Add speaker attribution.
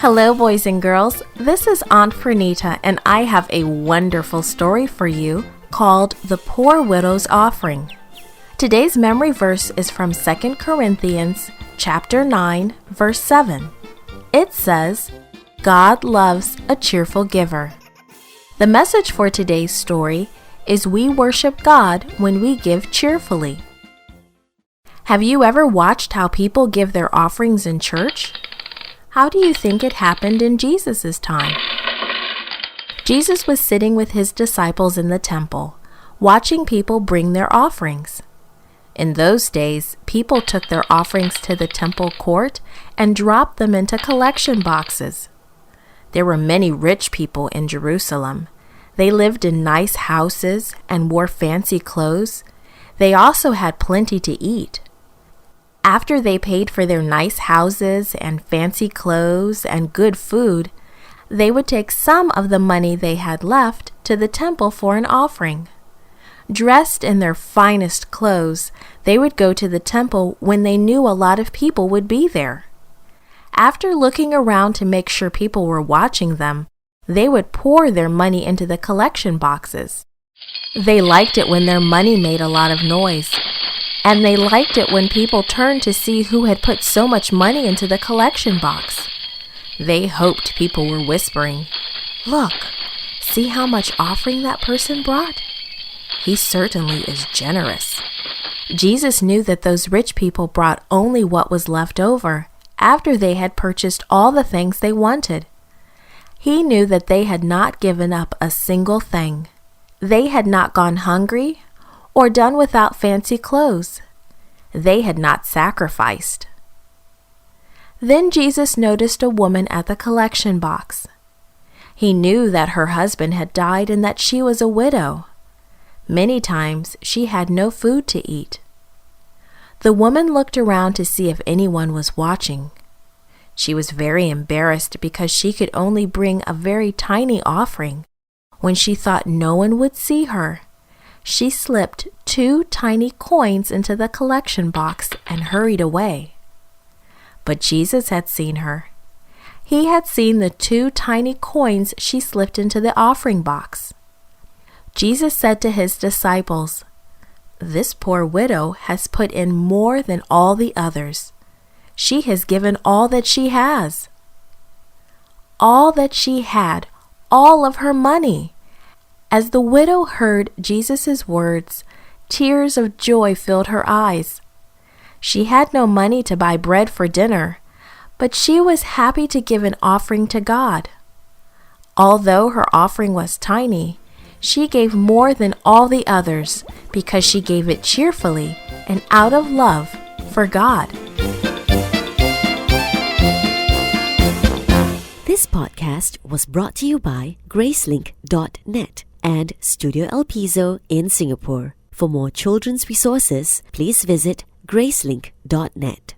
Speaker 1: Hello, boys and girls. This is Aunt Pranita, and I have a wonderful story for you called The Poor Widow's Offering. Today's memory verse is from 2 Corinthians chapter 9, verse 7. It says, God loves a cheerful giver. The message for today's story is we worship God when we give cheerfully. Have you ever watched how people give their offerings in church? How do you think it happened in Jesus' time? Jesus was sitting with his disciples in the temple, watching people bring their offerings. In those days, people took their offerings to the temple court and dropped them into collection boxes. There were many rich people in Jerusalem. They lived in nice houses and wore fancy clothes. They also had plenty to eat. After they paid for their nice houses and fancy clothes and good food, they would take some of the money they had left to the temple for an offering. Dressed in their finest clothes, they would go to the temple when they knew a lot of people would be there. After looking around to make sure people were watching them, they would pour their money into the collection boxes. They liked it when their money made a lot of noise. And they liked it when people turned to see who had put so much money into the collection box. They hoped people were whispering, "Look, see how much offering that person brought? He certainly is generous." Jesus knew that those rich people brought only what was left over after they had purchased all the things they wanted. He knew that they had not given up a single thing. They had not gone hungry or done without fancy clothes. They had not sacrificed. Then Jesus noticed a woman at the collection box. He knew that her husband had died and that she was a widow. Many times she had no food to eat. The woman looked around to see if anyone was watching. She was very embarrassed because she could only bring a very tiny offering. When she thought no one would see her, she slipped 2 tiny coins into the collection box and hurried away. But Jesus had seen her. He had seen the 2 tiny coins she slipped into the offering box. Jesus said to his disciples, "This poor widow has put in more than all the others. She has given all that she has." All that she had, all of her money. As the widow heard Jesus' words, tears of joy filled her eyes. She had no money to buy bread for dinner, but she was happy to give an offering to God. Although her offering was tiny, she gave more than all the others because she gave it cheerfully and out of love for God.
Speaker 2: This podcast was brought to you by Gracelink.net and Studio El Piso in Singapore. For more children's resources, please visit Gracelink.net.